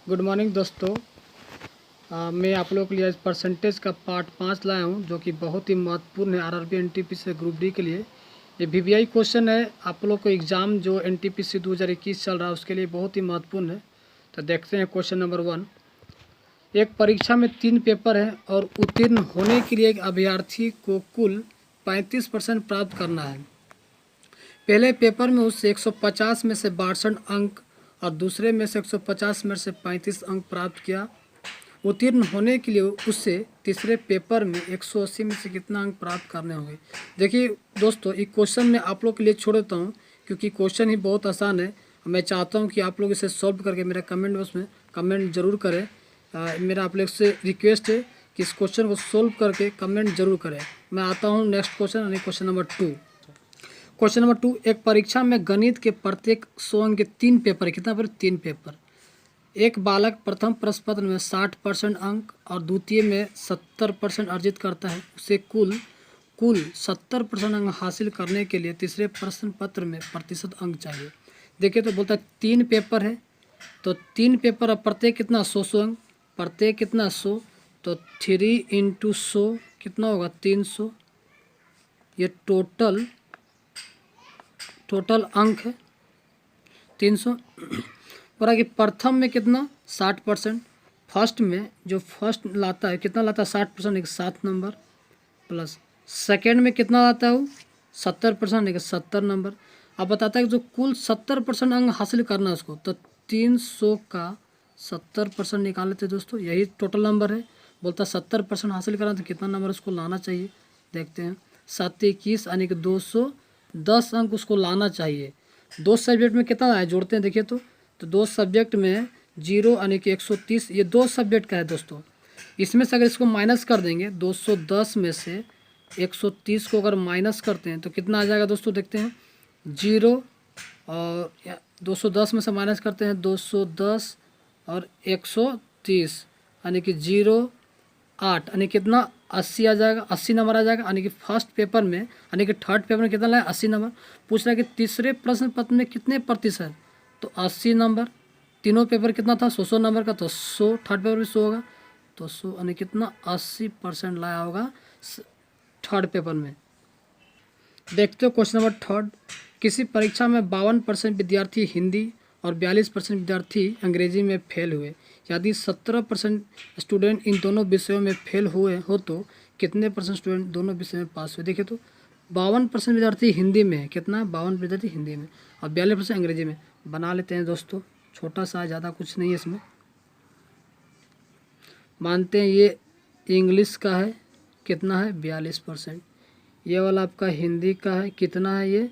Good morning दोस्तों। मैं आप लोगों के लिए आज परसेंटेज का पार्ट 5 लाया हूं, जो कि बहुत ही महत्वपूर्ण है आरआरबी एनटीपीसी ग्रुप डी के लिए। ये वीवीआई क्वेश्चन है। आप लोग को एग्ज़ाम जो एनटीपीसी 2021 चल रहा है उसके लिए बहुत ही महत्वपूर्ण है। तो देखते हैं क्वेश्चन नंबर 1। एक परीक्षा में 3 पेपर है और उत्तीर्ण होने के लिए एक अभ्यर्थी को कुल 35% प्राप्त करना है। पहले पेपर में उससे 150 में से 62 अंक और दूसरे में से 150 में से 35 अंक प्राप्त किया। उत्तीर्ण होने के लिए उससे तीसरे पेपर में 180 में से कितना अंक प्राप्त करने होंगे। देखिए दोस्तों, ये क्वेश्चन मैं आप लोग के लिए छोड़ देता हूँ क्योंकि क्वेश्चन ही बहुत आसान है। मैं चाहता हूँ कि आप लोग इसे सॉल्व करके मेरे कमेंट बॉक्स में कमेंट जरूर करें। मेरा आप लोग से रिक्वेस्ट है कि इस क्वेश्चन को सोल्व करके कमेंट जरूर करें। मैं आता हूँ नेक्स्ट क्वेश्चन, यानी क्वेश्चन नंबर 2। क्वेश्चन नंबर 2, एक परीक्षा में गणित के प्रत्येक 100 अंक के 3 पेपर है। कितना पर 3 पेपर। एक बालक प्रथम प्रश्न पत्र में 60% अंक और द्वितीय में 70% अर्जित करता है। उसे कुल 70% अंक हासिल करने के लिए तीसरे प्रश्न पत्र में प्रतिशत अंक चाहिए। देखिए तो बोलता है 3 पेपर है, तो 3 पेपर और प्रत्येक कितना 100 अंक, प्रत्येक कितना 100, तो 3 × 100 कितना होगा 300। ये टोटल अंक है 300। पूरा कि प्रथम में कितना 60%, फर्स्ट में जो फर्स्ट लाता है कितना लाता है 60%, एक 7 नंबर, प्लस सेकेंड में कितना लाता है वो 70%, एक 70 नंबर। अब बताता है कि जो कुल 70% अंक हासिल करना है उसको, तो 300 का 70% निकाल लेते हैं दोस्तों, यही टोटल नंबर है। बोलता 70% हासिल करना तो कितना नंबर उसको लाना चाहिए। देखते हैं 7 21 यानी कि 210 अंक उसको लाना चाहिए। 2 सब्जेक्ट में कितना आया जोड़ते हैं। देखिए तो 2 सब्जेक्ट में 0 यानी कि 130, ये 2 सब्जेक्ट का है दोस्तों। इसमें से अगर इसको माइनस कर देंगे 210 में से 130 को अगर माइनस करते हैं तो कितना आ जाएगा दोस्तों। देखते हैं 0 और 210 में से माइनस करते हैं 210 और 130 यानी कि 0 8 यानी कितना 80 आ जाएगा, 80 नंबर आ जाएगा। यानी कि फर्स्ट पेपर में यानी कि थर्ड पेपर में कितना लाया 80 नंबर। पूछ रहा है कि तीसरे प्रश्न पत्र में कितने प्रतिशत, तो 80 नंबर। तीनों पेपर कितना था 100 नंबर का, तो 100, थर्ड पेपर भी 100 होगा, तो 100 यानी कितना 80% लाया होगा थर्ड पेपर में। देखते हो क्वेश्चन नंबर 3। किसी परीक्षा में 52% विद्यार्थी हिंदी और 42% विद्यार्थी अंग्रेजी में फेल हुए। यदि 17% स्टूडेंट इन दोनों विषयों में फेल हुए हो तो कितने % स्टूडेंट दोनों विषय में पास हुए। देखिए तो 52% विद्यार्थी हिंदी में है, कितना 52 विद्यार्थी हिंदी में और 42% अंग्रेजी में। बना लेते हैं दोस्तों, छोटा सा, ज़्यादा कुछ नहीं है इसमें। मानते हैं ये इंग्लिश का है, कितना है 42%। ये वाला आपका हिंदी का है, कितना है ये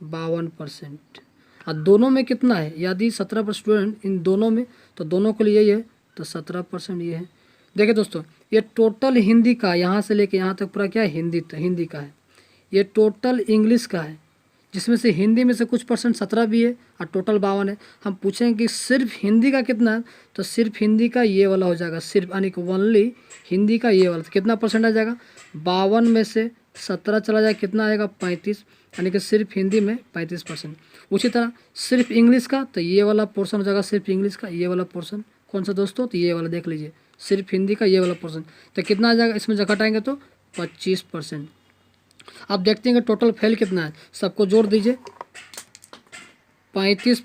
52%। और दोनों में कितना है, यदि 17% स्टूडेंट इन दोनों में, तो दोनों के लिए यही है, तो 17% ये है। देखिए दोस्तों, ये टोटल हिंदी का यहाँ से लेके यहाँ तक पूरा क्या है हिंदी का है। ये टोटल इंग्लिश का है, जिसमें से हिंदी में से कुछ % 17 भी है और टोटल 52 है। हम पूछेंगे कि सिर्फ हिंदी का कितना है, तो सिर्फ हिंदी का ये वाला हो जाएगा, सिर्फ यानी कि ओनली हिंदी का ये वाला, तो कितना % आ जाएगा 52 में से 17 चला जाए कितना आएगा 35, यानी कि सिर्फ हिंदी में 35%। उसी तरह सिर्फ इंग्लिश का, तो ये वाला पोर्शन हो जाएगा सिर्फ इंग्लिश का, ये वाला पोर्शन कौन सा दोस्तों, तो ये वाला देख लीजिए, सिर्फ हिंदी का ये वाला पोर्शन, तो कितना आ जाएगा इसमें जब घटाएंगे तो 25%। अब देखते हैं कि टोटल फेल कितना है, सबको जोड़ दीजिए। 35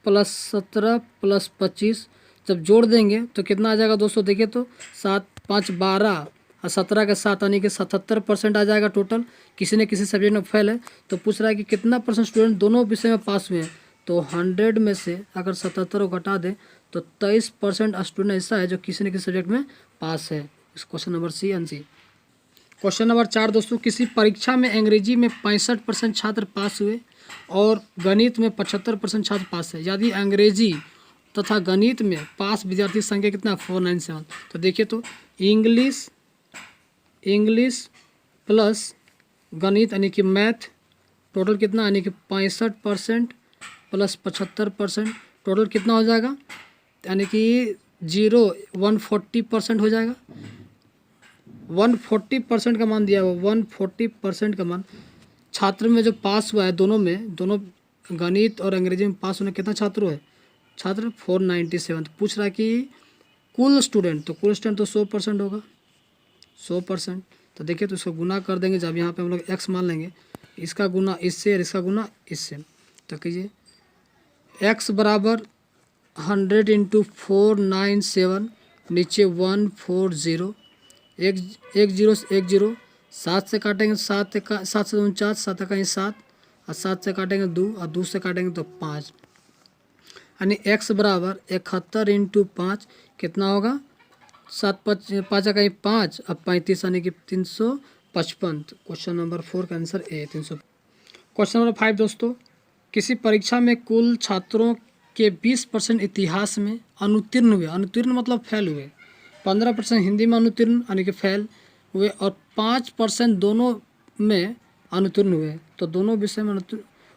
+ 17 + 25 जब जोड़ देंगे तो कितना आ जाएगा दोस्तों। देखिए तो 7 5 12 और 17 के 7 यानी कि 77% आ जाएगा टोटल। किसी न किसी सब्जेक्ट में फेल है, तो पूछ रहा है कि कितना % स्टूडेंट दोनों विषय में पास हुए हैं। तो 100 में से अगर 77 को घटा दें तो 23% स्टूडेंट ऐसा है जो किसी न किसी सब्जेक्ट में पास है। इस question number C answer. Question number 4 दोस्तों, किसी परीक्षा में अंग्रेजी में 65% छात्र पास हुए और गणित में 75% छात्र पास है। यदि अंग्रेजी तथा गणित में पास विद्यार्थी संख्या कितना 497। तो देखिए तो इंग्लिश प्लस गणित यानी कि मैथ टोटल कितना, यानी कि 65% + 75% टोटल कितना हो जाएगा, यानी कि 140% हो जाएगा। 140% का मान दिया हुआ, 140% का मान। छात्र में जो पास हुआ है दोनों में, दोनों गणित और अंग्रेजी में पास होने कितना छात्र हुए छात्र 497। पूछ रहा है कि कुल स्टूडेंट, तो कुल स्टूडेंट तो 100% होगा, 100%। तो देखिए तो इसको गुना कर देंगे, जब यहाँ पे हम लोग x मान लेंगे, इसका गुना इससे और इसका गुना इससे। तो कीजिए x बराबर 100 इंटू 497, नीचे 140, एक जीरो 7 से काटेंगे, 7 से 49, 7 का 7, और 7 से काटेंगे 2, और 2 से काटेंगे तो 5, यानी x बराबर 71 इंटू 5 कितना होगा, 7 5 का 5, अब 35 यानी कि 355। तो क्वेश्चन नंबर 4 का आंसर ए 300। क्वेश्चन नंबर 5 दोस्तों, किसी परीक्षा में कुल छात्रों के 20% इतिहास में अनुत्तीर्ण हुए, अनुत्तीर्ण मतलब फेल हुए, 15% हिंदी में अनुत्तीर्ण यानी कि फेल हुए, और 5% दोनों में अनुत्तीर्ण हुए। तो दोनों विषय में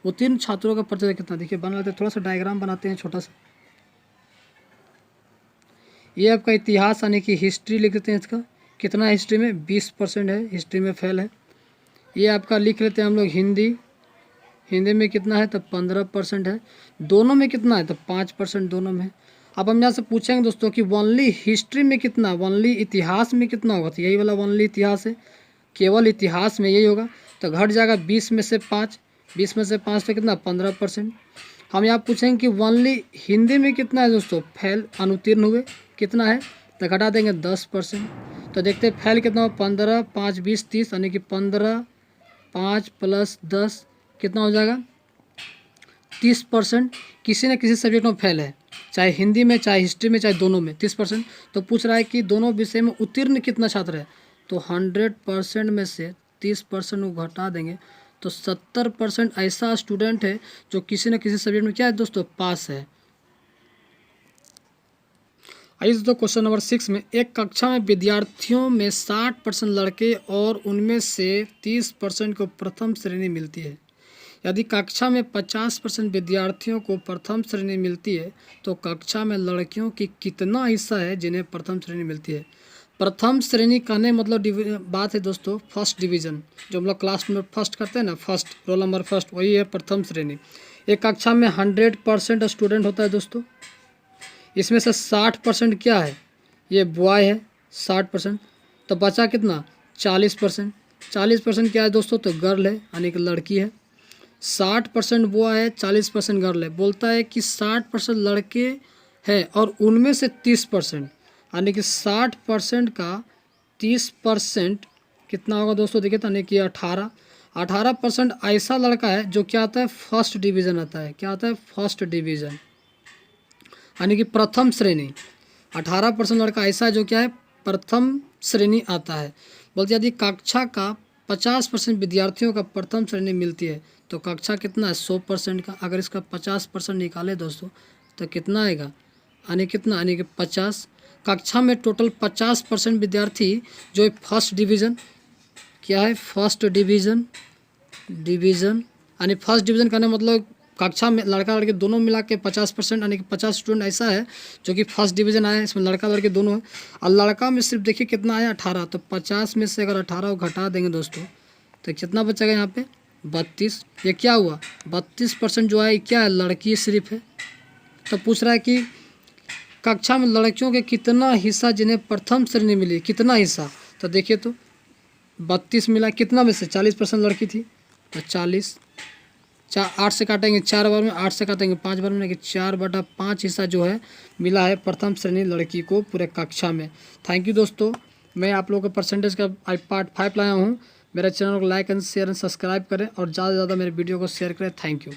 उत्तीर्ण छात्रों का प्रतिशत कितना, देखिए बना लेते हैं, थोड़ा सा डायग्राम बनाते हैं छोटा सा। ये आपका इतिहास यानी कि हिस्ट्री लिख देते हैं, इसका कितना हिस्ट्री में 20% है, हिस्ट्री में फेल है। ये आपका लिख लेते हैं हम लोग हिंदी, हिंदी में कितना है तो 15% है, दोनों में कितना है तो 5% दोनों में। अब हम यहाँ से पूछेंगे दोस्तों कि ओनली हिस्ट्री में कितना, ओनली इतिहास में कितना होगा, तो यही वाला ओनली इतिहास है, केवल इतिहास में यही होगा। तो घट जाएगा 20 में से 5, 20 में से 5 तो कितना 15%। हम यहाँ पूछेंगे कि ओनली हिंदी में कितना है दोस्तों, फेल अनुत्तीर्ण हुए कितना है, तो घटा देंगे 10%। तो देखते हैं फेल कितना हो, 15 5 20 30, यानी कि 15 5 + 10 कितना हो जाएगा 30%। किसी न किसी सब्जेक्ट में फेल है, चाहे हिंदी में, चाहे हिस्ट्री में, चाहे दोनों में 30%। तो पूछ रहा है कि दोनों विषय में उत्तीर्ण कितना छात्र है, तो 100% में से 30% को घटा देंगे, तो 70% ऐसा स्टूडेंट है जो किसी न किसी सब्जेक्ट में क्या है दोस्तों, पास है। आइए दोस्तों क्वेश्चन नंबर 6 में, एक कक्षा में विद्यार्थियों में 60% लड़के और उनमें से 30% को प्रथम श्रेणी मिलती है। यदि कक्षा में 50% विद्यार्थियों को प्रथम श्रेणी मिलती है, तो कक्षा में लड़कियों की कितना हिस्सा है जिन्हें प्रथम श्रेणी मिलती है। प्रथम श्रेणी कहने मतलब बात है दोस्तों फर्स्ट डिवीज़न, जो हम लोग क्लास में फर्स्ट करते हैं ना, फर्स्ट रोल नंबर फर्स्ट, वही है प्रथम श्रेणी। एक कक्षा में 100% स्टूडेंट होता है दोस्तों, इसमें से 60% क्या है, ये बॉय है 60%, तो बचा कितना 40%। 40% क्या है दोस्तों, तो गर्ल है यानी कि लड़की है। 60% बॉय है, 40% गर्ल है। बोलता है कि 60% लड़के हैं और उनमें से 30%, यानी कि 60% का 30% कितना होगा दोस्तों, देखिए तो यानी कि 18% ऐसा लड़का है जो क्या आता है, फर्स्ट डिवीज़न आता है। क्या आता है, फर्स्ट डिवीज़न यानी कि प्रथम श्रेणी। 18% लड़का ऐसा है जो क्या है, प्रथम श्रेणी आता है। बोलते यदि कक्षा का 50% विद्यार्थियों का प्रथम श्रेणी मिलती है, तो कक्षा कितना है 100% का। अगर इसका 50% निकाले दोस्तों तो कितना आएगा, यानी कितना, यानी कि 50। कक्षा में टोटल 50% विद्यार्थी जो फर्स्ट डिवीज़न, क्या है फर्स्ट डिवीज़न, यानी फर्स्ट डिवीज़न करने मतलब कक्षा में लड़का लड़के दोनों मिला के 50%, यानी कि 50 स्टूडेंट ऐसा है जो कि फर्स्ट डिवीज़न आया है, इसमें लड़का लड़के दोनों है। और लड़का में सिर्फ देखिए कितना आया 18, तो 50 में से अगर 18 को घटा देंगे दोस्तों तो कितना बचेगा यहाँ पे 32। ये क्या हुआ 32% जो है क्या है, लड़की सिर्फ है। तो पूछ रहा है कि कक्षा में लड़कियों के कितना हिस्सा जिन्हें प्रथम श्रेणी मिली, कितना हिस्सा, तो देखिए तो 32 मिला, कितना में से 40% लड़की थी, तो 40, 8 से काटेंगे 4 बार में, 8 से काटेंगे 5 बार में, कि 4/5 हिस्सा जो है मिला है प्रथम श्रेणी लड़की को पूरे कक्षा में। थैंक यू दोस्तों, मैं आप लोगों के परसेंटेज का पार्ट 5 लाया हूँ। मेरे चैनल को like and share and subscribe करें और ज़्यादा से ज़्यादा मेरे वीडियो को शेयर करें। Thank you.